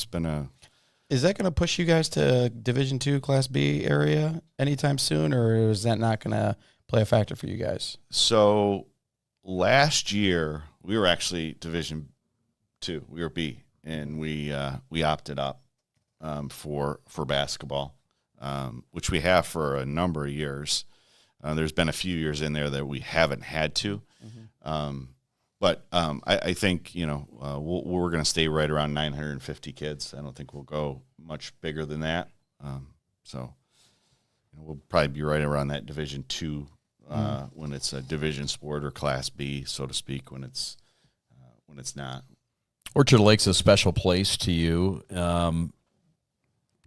been a. Is that going to push you guys to Division II Class B area anytime soon, or is that not going to play a factor for you guys? So last year we were actually Division II. We were B, and we opted up for basketball, which we have for a number of years. There's been a few years in there that we haven't had to. But I think, we're going to stay right around 950 kids. I don't think we'll go much bigger than that. So we'll probably be right around that Division II when it's a division sport, or Class B, so to speak, when it's not. Orchard Lake's a special place to you.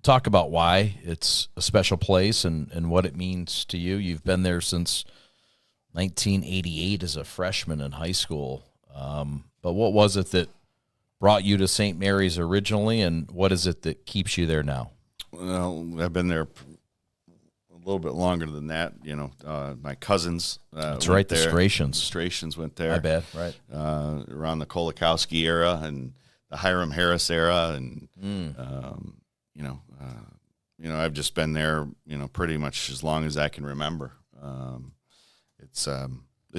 Talk about why it's a special place and what it means to you. You've been there since 1988 as a freshman in high school. But what was it that brought you to St. Mary's originally, and what is it that keeps you there now? Well, I've been there a little bit longer than that. My cousins. That's right, the Strations. Strations went there. My bad, right. Around the Kolakowski era and the Hiram Harris era. And, I've just been there, pretty much as long as I can remember. It's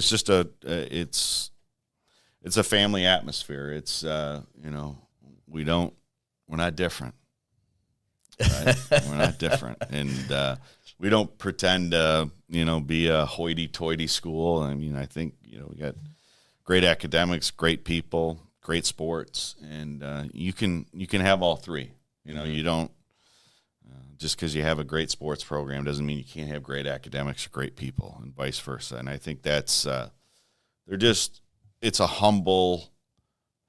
just it's a family atmosphere. It's, we're not different. Right? We're not different. And we don't pretend to, be a hoity-toity school. I mean, I think, we got great academics, great people, great sports, and you can have all three. You don't, just because you have a great sports program doesn't mean you can't have great academics or great people, and vice versa. And I think that's, it's a humble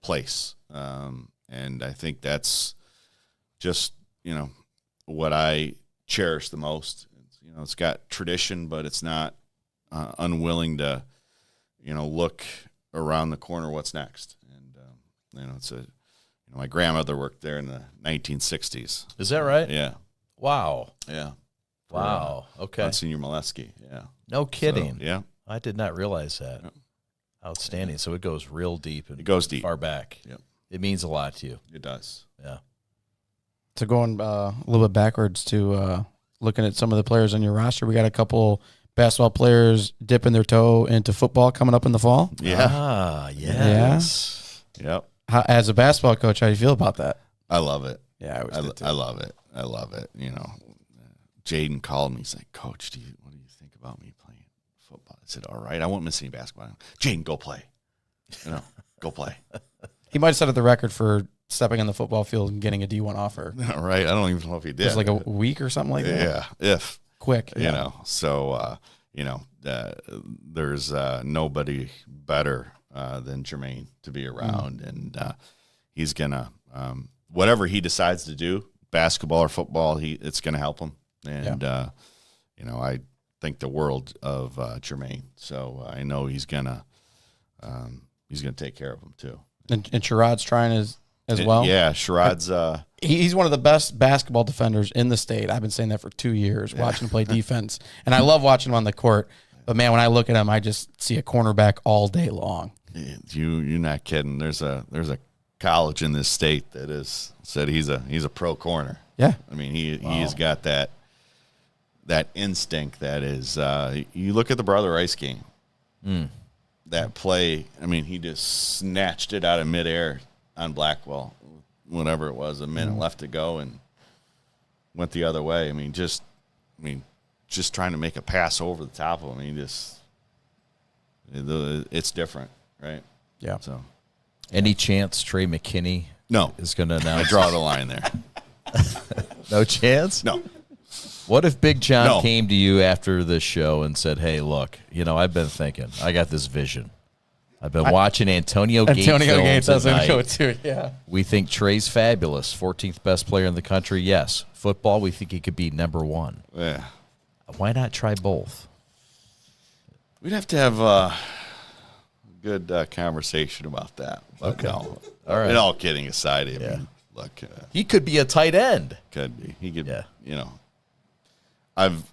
place. And I think that's just, what I cherish the most. It's got tradition, but it's not unwilling to, look around the corner what's next. And, it's my grandmother worked there in the 1960s. Is that right? Yeah. Wow. Yeah. Wow. Okay. Monsignor Molesky. Yeah. No kidding. So, yeah. I did not realize that. Yep. Outstanding. So it goes real deep and It goes deep. far back. Yep. It means a lot to you. It does. Yeah. So going a little bit backwards to looking at some of the players on your roster, we got a couple basketball players dipping their toe into football coming up in the fall. Yeah. Ah, yes. Yep. As a basketball coach, how do you feel about that? I love it. Yeah, I always did too. I love it. I love it. You know, Jaden called me. He's like, Coach, what do you think about me playing football? I said, all right. I won't miss any basketball. Jaden, go play. You know, go play. He might have set up the record for stepping on the football field and getting a D1 offer. All right. I don't even know if he did. It was like a week or something like that. Yeah. If. Quick. You know, so, there's nobody better than Jermaine to be around. And he's going to, whatever he decides to do, basketball or football, it's going to help him. And, I think the world of Jermaine. So I know he's going to take care of him too. And Sherrod's trying as well. Yeah, Sherrod's he's one of the best basketball defenders in the state. I've been saying that for 2 years, watching him play defense. And I love watching him on the court. But, man, when I look at him, I just see a cornerback all day long. You're not kidding. There's a college in this state that has said he's a pro corner. Yeah. I mean, he's got that instinct that is you look at the Brother Rice game. That play, I mean, he just snatched it out of midair on Blackwell, whenever it was, a minute left to go, and went the other way. I mean, just trying to make a pass over the top of him. It's different, right? Yeah. So, Any chance Trey McKinney no, is going to I announce? draw the line there. No chance? No. What if Big John No. came to you after this show and said, hey, look, I've been thinking. I got this vision. I've been watching Antonio Gates films has at him go night. too. Yeah. We think Trey's fabulous, 14th best player in the country. Yes. Football, we think he could be number one. Yeah. Why not try both? We'd have to have a good conversation about that. But Okay. no. All right. And all kidding aside, I Yeah. mean, look, He could be a tight end. could be. He could, Yeah. I've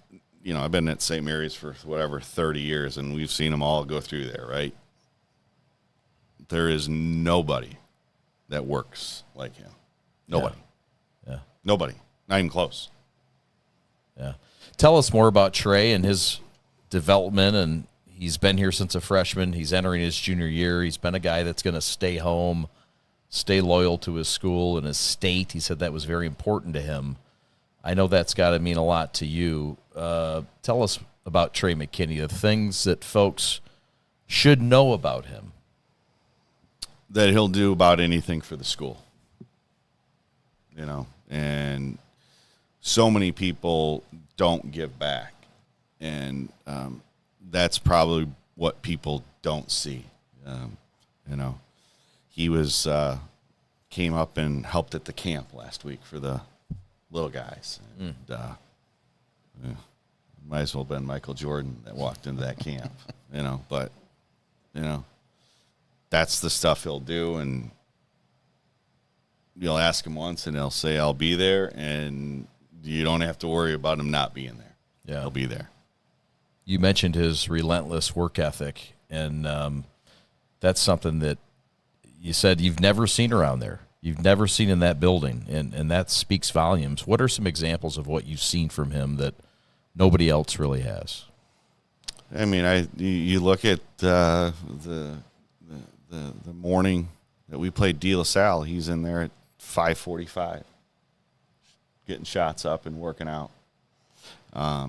been at St. Mary's for 30 years, and we've seen them all go through there, right? There is nobody that works like him. Nobody. Yeah. Nobody. Not even close. Yeah. Tell us more about Trey and his development. And he's been here since a freshman. He's entering his junior year. He's been a guy that's going to stay home, stay loyal to his school and his state. He said that was very important to him. I know that's got to mean a lot to you. Tell us about Trey McKinney, the things that folks should know about him. That he'll do about anything for the school. And so many people don't give back. And that's probably what people don't see. He came up and helped at the camp last week for the little guys. And, might as well have been Michael Jordan that walked into that camp, but that's the stuff he'll do. And you'll ask him once and he'll say, I'll be there. And you don't have to worry about him not being there. Yeah. He'll be there. You mentioned his relentless work ethic, and that's something that you said you've never seen around there. You've never seen in that building, and that speaks volumes. What are some examples of what you've seen from him that nobody else really has? I mean, you look at the morning that we played De La Salle. He's in there at 5:45, getting shots up and working out. The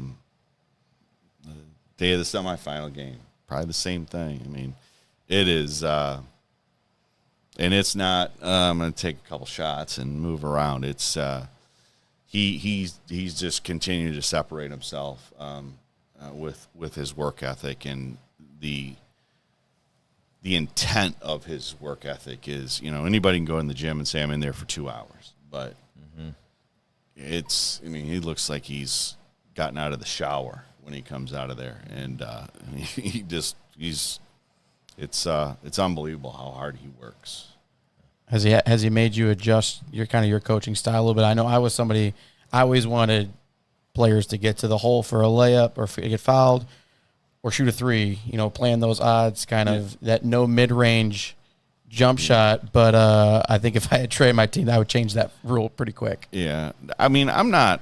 day of the semifinal game, probably the same thing. I mean, it is, and it's not. I'm going to take a couple shots and move around. It's he's just continuing to separate himself with his work ethic, and the intent of his work ethic is, anybody can go in the gym and say I'm in there for 2 hours, but he looks like he's gotten out of the shower when he comes out of there, and it's unbelievable how hard he works. Has he made you adjust your coaching style a little bit? I know I was somebody, I always wanted players to get to the hole for a layup or get fouled or shoot a three, playing those odds, kind of that no mid-range jump shot. But I think if I had Trey on my team, I would change that rule pretty quick. Yeah. I mean, I'm not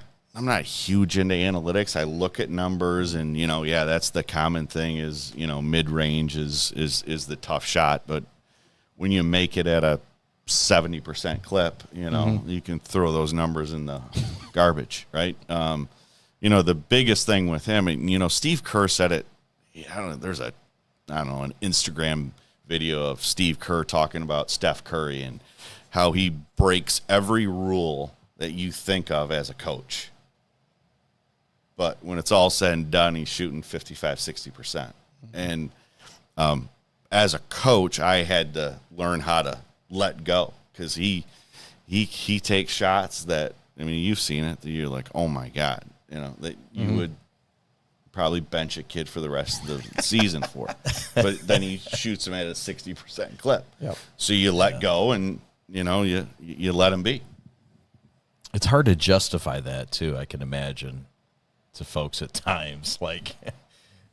huge into analytics. I look at numbers and, that's the common thing is, mid-range is the tough shot. But when you make it at a 70% clip, you can throw those numbers in the garbage, right? The biggest thing with him, and, Steve Kerr said it, there's an Instagram video of Steve Kerr talking about Steph Curry and how he breaks every rule that you think of as a coach. But when it's all said and done, he's shooting 55, 60%. And as a coach, I had to learn how to let go because he takes shots that, you've seen it, that you're like, oh, my God, that you would probably bench a kid for the rest of the season for it. But then he shoots him at a 60% clip. Yep. So you let go and, you let him be. It's hard to justify that, too, I can imagine, to folks at times. Like,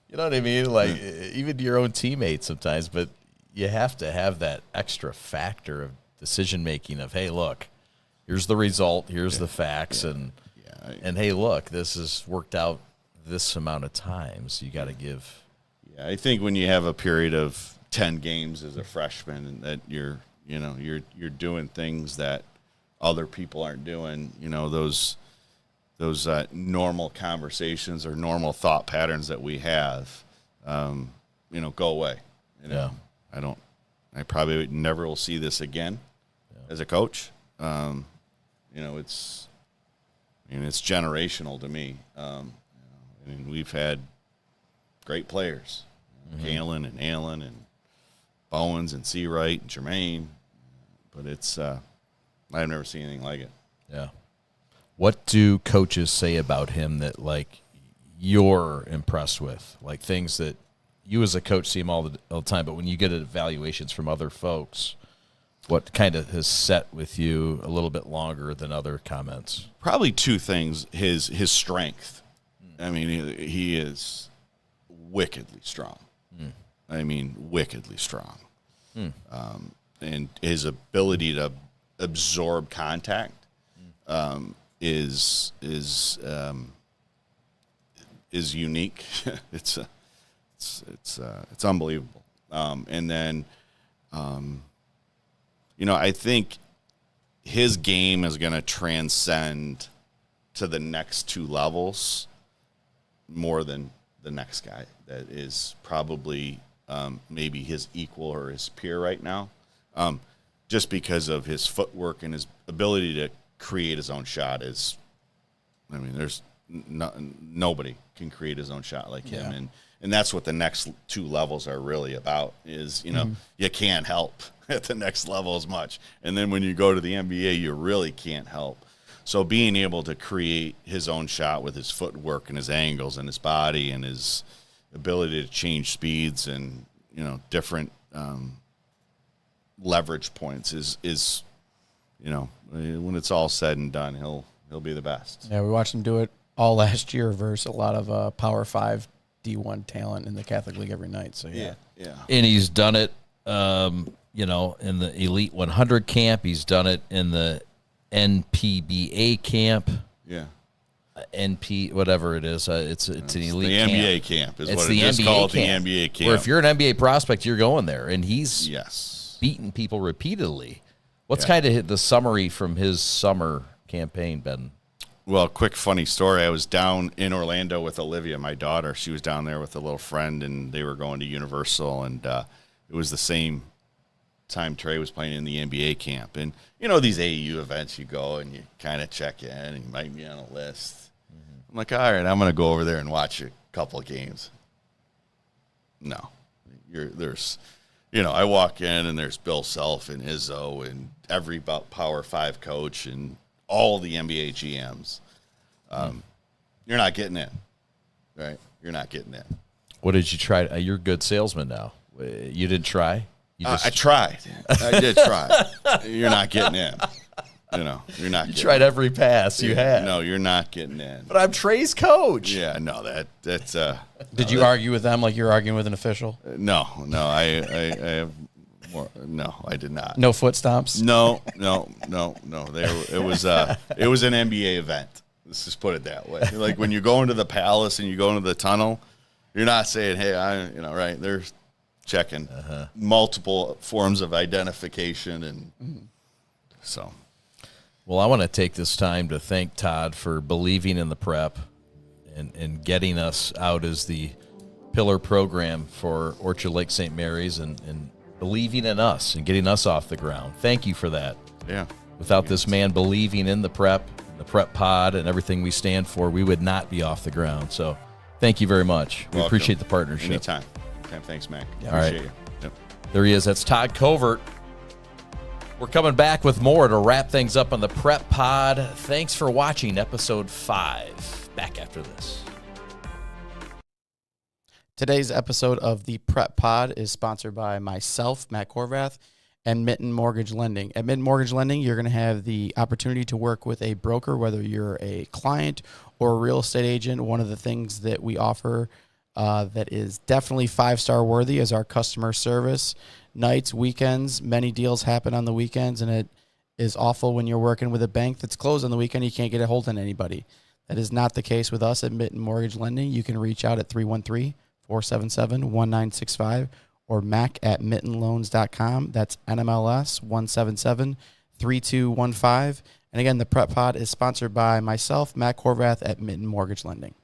you know what I mean? Like, even your own teammates sometimes. But you have to have that extra factor of decision-making of, hey, look, here's the result, here's the facts, and hey, look, this has worked out this amount of times. You got to give. Yeah, I think when you have a period of 10 games as a freshman and that you're doing things that other people aren't doing, those normal conversations or normal thought patterns that we have, go away. Yeah. I probably never will see this again as a coach. It's generational to me. We've had great players, Kalen and Allen and Bowens and Seawright and Jermaine, but I've never seen anything like it. Yeah. What do coaches say about him that, like, you're impressed with? Like, things that you as a coach see him all the time, but when you get evaluations from other folks, what kind of has set with you a little bit longer than other comments? Probably two things. His strength. He is wickedly strong. Wickedly strong. And his ability to absorb contact is unique. It's unbelievable. And then, I think his game is going to transcend to the next two levels more than the next guy that is probably maybe his equal or his peer right now, just because of his footwork and his ability to create his own shot there's nobody can create his own shot like him. And that's what the next two levels are really about is, you can't help at the next level as much. And then when you go to the NBA, you really can't help. So being able to create his own shot with his footwork and his angles and his body and his ability to change speeds and, different leverage points is when it's all said and done, he'll be the best. Yeah, we watched him do it all last year versus a lot of Power 5 D1 talent in the Catholic League every night. So, yeah. And he's done it, in the Elite 100 camp. He's done it in the NPBA camp. Yeah. NP, whatever it is. It's an elite camp. The NBA camp is what it is called, the NBA camp. Where if you're an NBA prospect, you're going there. And he's beaten people repeatedly. What's kind of the summary from his summer campaign, Ben? Well, quick funny story. I was down in Orlando with Olivia, my daughter. She was down there with a little friend, and they were going to Universal, and it was the same time Trey was playing in the NBA camp. And, these AAU events, you go and you kind of check in, and you might be on a list. I'm like, all right, I'm going to go over there and watch a couple of games. No. I walk in, and there's Bill Self and Izzo and every Power 5 coach and all the NBA GMs. You're not getting in, right? You're not getting in. What did you try? You're a good salesman now. You didn't try? I tried. I did try. You're not getting in. You're not. You tried every pass you had. No, you're not getting in. But I'm Trey's coach. Yeah, no, that's. Did you argue with them like you're arguing with an official? No, I have more. No, I did not. No foot stomps? No. It was an NBA event. Let's just put it that way. Like when you go into the palace and you go into the tunnel, you're not saying, "Hey, right?" They're checking multiple forms of identification, and so. Well, I want to take this time to thank Todd for believing in the prep and getting us out as the pillar program for Orchard Lake St. Mary's and believing in us and getting us off the ground. Thank you for that. Yeah. Without this man believing in the prep pod, and everything we stand for, we would not be off the ground. So thank you very much. We appreciate the partnership. Anytime. Thanks, Mac. All right. Appreciate you. Yep. There he is. That's Todd Covert. We're coming back with more to wrap things up on the Prep Pod. Thanks for watching episode 5. Back after this. Today's episode of the Prep Pod is sponsored by myself, Matt Corvath, and Mitten Mortgage Lending. At Mitten Mortgage Lending, you're going to have the opportunity to work with a broker, whether you're a client or a real estate agent. One of the things that we offer that is definitely 5-star worthy is our customer service. Nights, weekends, many deals happen on the weekends, and it is awful when you're working with a bank that's closed on the weekend. You can't get a hold of anybody. That is not the case with us at Mitten Mortgage Lending. You can reach out at 313-477-1965 or mac@mittenloans.com. That's NMLS 177-3215. And again, the Prep Pod is sponsored by myself, Matt Corvath, at Mitten Mortgage Lending.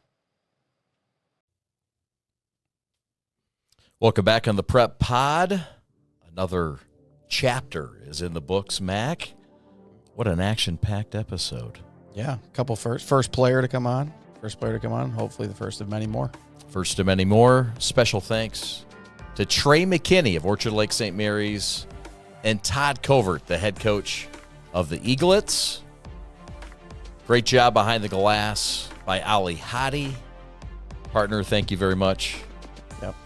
Welcome back on the Prep Pod. Another chapter is in the books, Mac. What an action-packed episode. Yeah, a couple first player to come on. Hopefully the first of many more. First of many more. Special thanks to Trey McKinney of Orchard Lake St. Mary's and Todd Covert, the head coach of the Eaglets. Great job behind the glass by Ali Hadi. Partner, thank you very much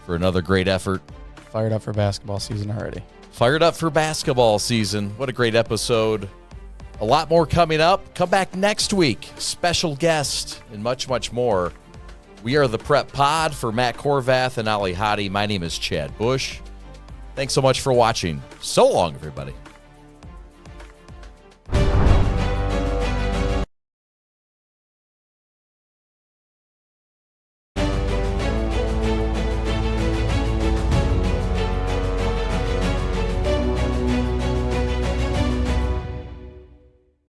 for another great effort. Fired up for basketball season already. Fired up for basketball season. What a great episode. A lot more coming up. Come back next week. Special guest and much, much more. We are the Prep Pod for Matt Corvath and Ali Hadi. My name is Chad Bush. Thanks so much for watching. So long, everybody.